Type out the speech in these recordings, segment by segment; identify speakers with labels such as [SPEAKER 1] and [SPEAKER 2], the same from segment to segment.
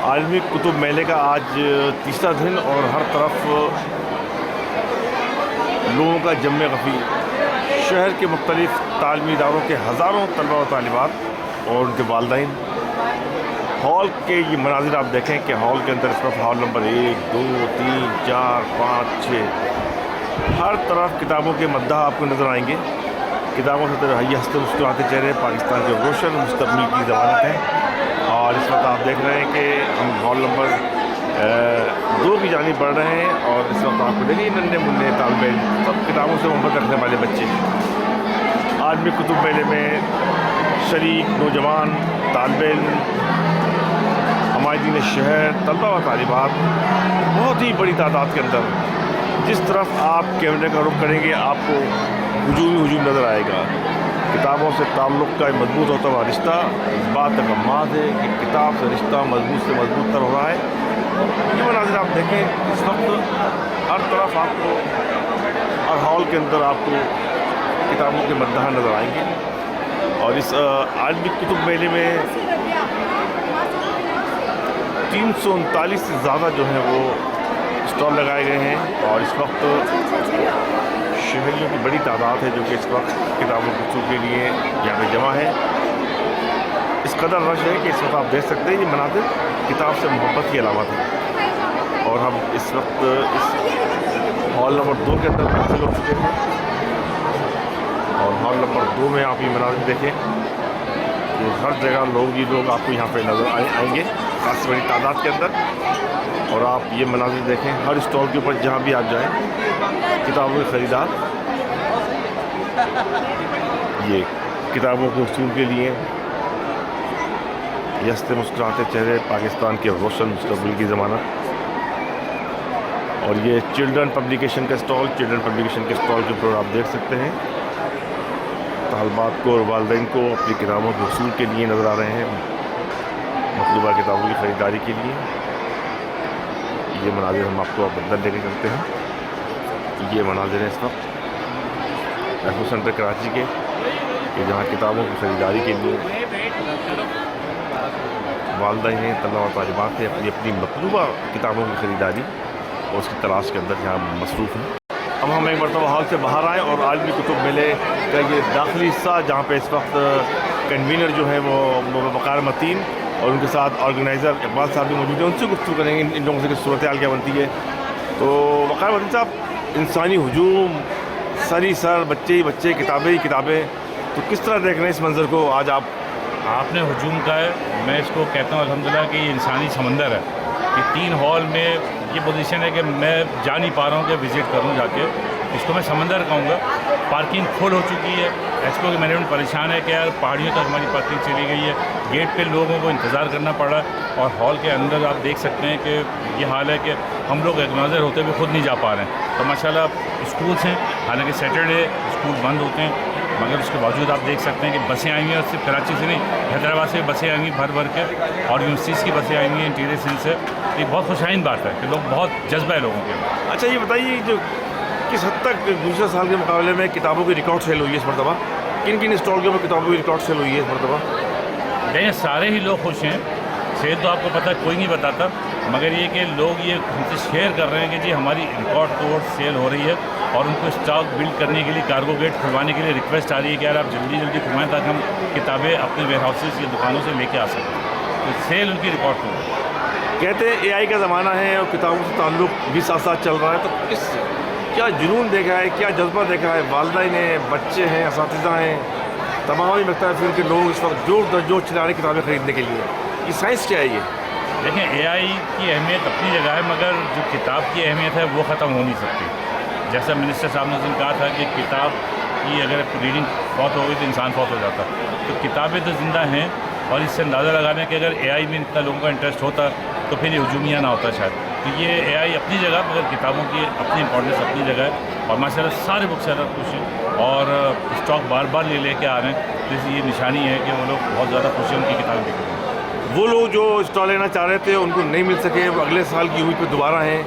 [SPEAKER 1] عالمی کتب میلے کا آج تیسرا دن اور ہر طرف لوگوں کا جم غفیر. شہر کے مختلف تعلیمی اداروں کے ہزاروں طلبہ و طالبات اور ان کے والدین. ہال کے یہ مناظر آپ دیکھیں کہ ہال کے اندر اس وقت ہال نمبر 1 2 3 4 5 6 ہر طرف کتابوں کے مداح آپ کو نظر آئیں گے. کتابوں سے ہنستے مسکراتے چہرے پاکستان کے روشن مستقبل کی ضمانت ہیں. اور اس وقت آپ دیکھ رہے ہیں کہ ہم ہال نمبر 2 کی جانب بڑھ رہے ہیں اور اس وقت آپ کو دیکھیے ننھے منھے طالب علم سب کتابوں سے محبت رکھنے والے بچے عالمی کتب میلے میں شریک. نوجوان طالب علم ہمایدین شہر طلبہ و طالبات بہت ہی بڑی تعداد کے اندر. جس طرف آپ کیمرے کا رخ کریں گے آپ کو ہجوم نظر آئے گا. کتابوں سے تعلق کا مضبوط ہوتا ہوا رشتہ اس بات کا ماز ہے کہ کتاب سے رشتہ مضبوط سے مضبوط تر ہو رہا ہے. یہ مناظر آپ دیکھیں اس وقت ہر طرف آپ کو ہر ہال کے اندر آپ کو کتابوں کے مداح نظر آئیں گے. اور اس عالمی کتب میلے میں 339 سے زیادہ جو ہیں وہ اسٹال لگائے گئے ہیں. اور اس وقت شہریوں کی بڑی تعداد ہے جو کہ اس وقت کتابوں کے کے لیے یہاں پہ جمع ہے. اس قدر رش ہے کہ اس وقت آپ دیکھ سکتے ہیں یہ مناظر کتاب سے محبت کی علامت ہے. اور ہم اس وقت اس ہال نمبر 2 کے اندر داخل ہو چکے ہیں. اور ہال نمبر 2 میں آپ یہ مناظر دیکھیں کہ ہر جگہ لوگ آپ کو یہاں پہ نظر آئیں گے خاص بڑی تعداد کے اندر. اور آپ یہ مناظر دیکھیں ہر اسٹال کے اوپر جہاں بھی آپ جائیں کتابوں کے خریدار یہ کتابوں کے حصول کے لیے ہنستے مسکراتے چہرے پاکستان کے روشن مستقبل کی ضمانت. اور یہ چلڈرن پبلیکیشن کا اسٹال کے اسٹال کے اوپر آپ دیکھ سکتے ہیں طالبات کو اور والدین کو اپنی کتابوں کے حصول کے لیے نظر آ رہے ہیں مطلوبہ کتابوں کی خریداری کے لیے. یہ مناظر ہم آپ کو بدل لے کے چلتے ہیں. یہ مناظر ہیں اس وقت ایسو سینٹر کراچی کے کہ جہاں کتابوں کی خریداری کے لیے والدین ہیں طلبہ و طالبات ہیں اپنی مطلوبہ کتابوں کی خریداری اور اس کی تلاش کے اندر یہاں مصروف ہیں. اب ہم ایک مرتبہ ہال سے باہر آئیں اور عالمی کتب میلے کا یہ داخلی حصہ جہاں پہ اس وقت کنوینر جو ہے وہ وقار متین اور ان کے ساتھ آرگنائزر اقبال صاحب بھی موجود ہیں. ان سے گفتگو کریں گے ان لوگوں سے صورتحال کیا بنتی ہے. تو وقار متین صاحب انسانی ہجوم سری سر بچے ہی بچے کتابیں ہی کتابیں تو کس طرح دیکھ رہے ہیں اس منظر کو آج
[SPEAKER 2] آپ نے ہجوم کا ہے. میں اس کو کہتا ہوں الحمدللہ کہ یہ انسانی سمندر ہے. کہ 3 ہال میں یہ پوزیشن ہے کہ میں جا نہیں پا رہا ہوں کہ وزٹ کروں جا کے. اس کو میں سمندر کہوں گا. پارکنگ فل ہو چکی ہے. ایس کو مینجمنٹ پریشان ہے کہ یار پہاڑیوں تک ہماری پارکنگ چلی گئی ہے. گیٹ پہ لوگوں کو انتظار کرنا پڑ رہا ہے. اور ہال کے اندر آپ دیکھ سکتے ہیں کہ یہ حال ہے کہ ہم لوگ آرگنائزر ہوتے ہوئے خود نہیں جا پا رہے ہیں. تو ماشاءاللہ اسکولس ہیں حالانکہ سیٹرڈے اسکول بند ہوتے ہیں مگر اس کے باوجود آپ دیکھ سکتے ہیں کہ بسیں آئی ہوئی ہیں. اور صرف کراچی سے نہیں حیدرآباد سے بسیں آئی ہوئی بھر بھر کے اور یونیورسٹیز کی بسیں آئی ہوئی ہیں انٹیریئر سندھ سے. یہ بہت خوشائن بات ہے کہ لوگ بہت جذبہ ہے لوگوں کے.
[SPEAKER 1] اچھا یہ بتائیے جو کس حد تک دوسرے سال کے مقابلے میں کتابوں کی ریکارڈ سیل ہوئی ہے اس مرتبہ کن اسٹال کے اوپر کتابوں کی ریکارڈ سیل ہوئی ہے اس مرتبہ؟
[SPEAKER 2] نہیں سارے ہی لوگ خوش ہیں. سیل تو آپ کو پتہ کوئی نہیں بتاتا مگر یہ کہ لوگ یہ ہم سے شیئر کر رہے ہیں کہ جی ہماری ریکارڈ توڑ سیل ہو رہی ہے. اور ان کو اسٹاک بلڈ کرنے کے لیے کارگو گیٹ کھلوانے کے لیے ریکویسٹ آ رہی ہے کہ یار آپ جلدی کھلوائیں تاکہ ہم کتابیں اپنے ویئر ہاؤسز یا دکانوں سے لے کے آ سکیں. تو سیل ان کی ریکارڈ توڑ.
[SPEAKER 1] کہتے ہیں AI کا زمانہ ہے اور کتابوں سے تعلق بھی ساتھ ساتھ چل رہا ہے. تو اس کیا جنون دیکھا ہے کیا جذبہ دیکھا ہے والدین ہیں بچے ہیں اساتذہ ہیں تمام ہی لگتا ہے پھر کہ لوگ اس وقت جوش در جوش چلا رہے ہیں کتابیں خریدنے کے لیے. یہ سائنس کیا ہے یہ؟
[SPEAKER 2] دیکھیں AI کی اہمیت اپنی جگہ ہے مگر جو کتاب کی اہمیت ہے وہ ختم ہو نہیں سکتی. جیسا منسٹر صاحب نے اس دن کہا تھا کہ کتاب کی اگر ریڈنگ فوت ہو گئی تو انسان فوت ہو جاتا. تو کتابیں تو زندہ ہیں اور اس سے اندازہ لگانے کہ اگر AI میں اتنا لوگوں کا انٹرسٹ ہوتا تو پھر یہ ہجومیہ نہ ہوتا شاید. تو یہ AI اپنی جگہ مگر کتابوں کی اپنی امپورٹنس اپنی جگہ ہے. اور ماشاءاللہ سارے بک سیلر خوش ہیں اور اسٹاک بار بار لے کے آ رہے ہیں. تو اس یہ نشانی ہے کہ وہ لوگ بہت زیادہ خوش ہیں ان کی کتابیں بک رہی ہیں.
[SPEAKER 1] وہ لوگ جو اسٹال لینا چاہ رہے تھے ان کو نہیں مل سکے وہ اگلے سال کی ہوئی پہ دوبارہ ہیں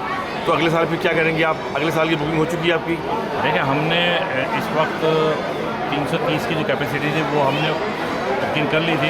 [SPEAKER 1] تو اگلے سال پھر کیا کریں گے آپ؟ اگلے سال کی بکنگ ہو چکی ہے آپ کی؟
[SPEAKER 2] دیکھیں ہم نے اس وقت 330 کی جو کیپیسٹی تھی وہ ہم نے بکنگ کر لی تھی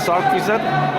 [SPEAKER 1] 60%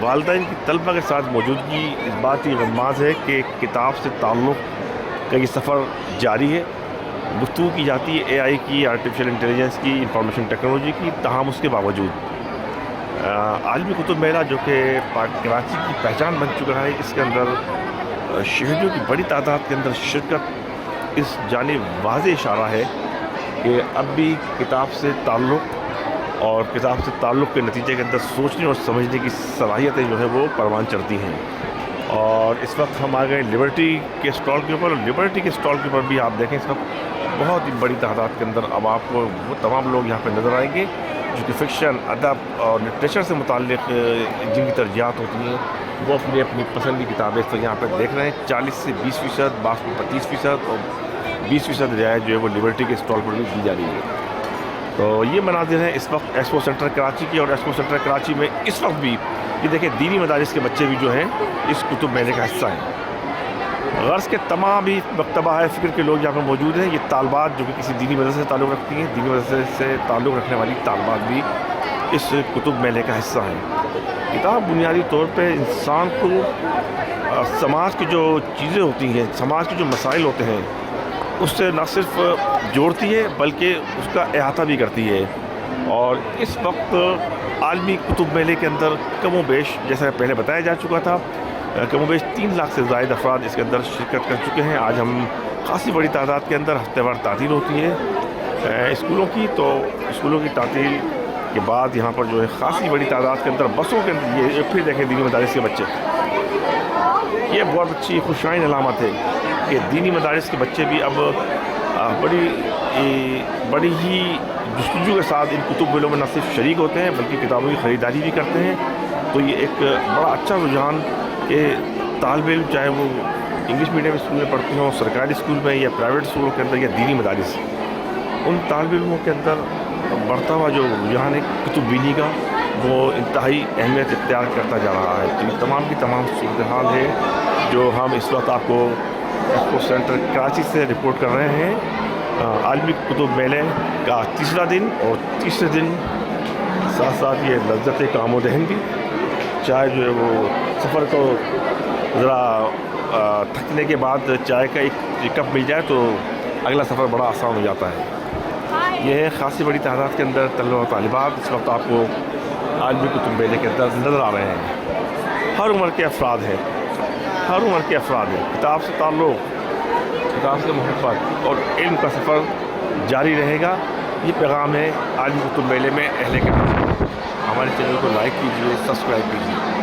[SPEAKER 1] والدین کی طلبہ کے ساتھ موجودگی اس بات کی غماز ہے کہ کتاب سے تعلق کا یہ سفر جاری ہے. گفتگو کی جاتی ہے AI کی, آرٹیفیشل انٹیلیجنس کی, انفارمیشن ٹیکنالوجی کی, تاہم اس کے باوجود عالمی کتب میلہ جو کہ کراچی کی پہچان بن چکا ہے, اس کے اندر شہریوں کی بڑی تعداد کے اندر شرکت اس جانب واضح اشارہ ہے کہ اب بھی کتاب سے تعلق اور کتاب سے تعلق کے نتیجے کے اندر سوچنے اور سمجھنے کی صلاحیتیں جو ہے وہ پروان چڑھتی ہیں. اور اس وقت ہم آ گئے لبرٹی کے اسٹال کے اوپر, اور لبرٹی کے اسٹال کے اوپر بھی آپ دیکھیں اس وقت بہت ہی بڑی تعداد کے اندر اب آپ کو وہ تمام لوگ یہاں پہ نظر آئیں گے جو کہ فکشن, ادب اور لٹریچر سے متعلق جن کی ترجیحات ہوتی ہیں وہ اپنی اپنی پسند کی کتابیں اس وقت یہاں پہ دیکھ رہے ہیں. 40 سے 20%, بعض میں 25% اور 20% رعایت جو ہے وہ لبرٹی کے اسٹال پر بھی دی جا رہی ہے. تو یہ مناظر ہیں اس وقت ایکسپو سینٹر کراچی کی, اور ایکسپو سینٹر کراچی میں اس وقت بھی یہ دیکھیں دینی مدارس کے بچے بھی جو ہیں اس کتب میلے کا حصہ ہیں. غرض کے تمام ہی مکتبہ ہے فکر کے لوگ یہاں پہ موجود ہیں. یہ طالبات جو کہ کسی دینی مدرسے سے تعلق رکھتی ہیں, دینی مدرسے سے تعلق رکھنے والی طالبات بھی اس کتب میلے کا حصہ ہیں. کتاب بنیادی طور پہ انسان کو سماج کی جو چیزیں ہوتی ہیں, سماج کے جو مسائل ہوتے ہیں اس سے نہ صرف جوڑتی ہے بلکہ اس کا احاطہ بھی کرتی ہے. اور اس وقت عالمی کتب میلے کے اندر کم و بیش, جیسا پہلے بتایا جا چکا تھا, کم و بیش 3 لاکھ سے زائد افراد اس کے اندر شرکت کر چکے ہیں. آج ہم خاصی بڑی تعداد کے اندر ہفتے وار تعطیل ہوتی ہے اسکولوں کی, تو اسکولوں کی تعطیل کے بعد یہاں پر جو ہے خاصی بڑی تعداد کے اندر بسوں کے اندر یہ پھر دیکھیں دینی مدارس کے بچے. یہ بہت اچھی خوشائن علامت ہے کہ دینی مدارس کے بچے بھی اب بڑی ہی جستجو کے ساتھ ان کتب میلوں میں نہ صرف شریک ہوتے ہیں بلکہ کتابوں کی خریداری بھی کرتے ہیں. تو یہ ایک بڑا اچھا رجحان کہ طالب علم چاہے وہ انگلش میڈیم اسکول میں پڑھتے ہوں, سرکاری اسکول میں یا پرائیویٹ اسکولوں کے اندر یا دینی مدارس, ان طالب علموں کے اندر بڑھتا ہوا جو رجحان ہے کتب بینی کا وہ انتہائی اہمیت اختیار کرتا جا رہا ہے. تو یہ تمام کی تمام صورتحال ہے جو ہم اس وقت آپ کو ایکسپو سینٹر کراچی سے رپورٹ کر رہے ہیں. عالمی کتب میلے کا تیسرا دن, اور تیسرے دن ساتھ ساتھ یہ لذت کام و دہن بھی, چائے جو ہے وہ سفر کو ذرا تھکنے کے بعد چائے کا ایک کپ مل جائے تو اگلا سفر بڑا آسان ہو جاتا ہے. یہ ہے خاصی بڑی تعداد کے اندر طلبہ و طالبات اس وقت آپ کو عالمی کتب میلے کے اندر نظر آ رہے ہیں. ہر عمر کے افراد ہیں, ہر عمر کے افراد ہیں. کتاب سے تعلق, کتاب سے محبت اور علم کا سفر جاری رہے گا. یہ پیغام ہے عالمی کتب میلے میں اہل کتاب. ہمارے چینل کو لائک کیجیے, سبسکرائب کیجیے.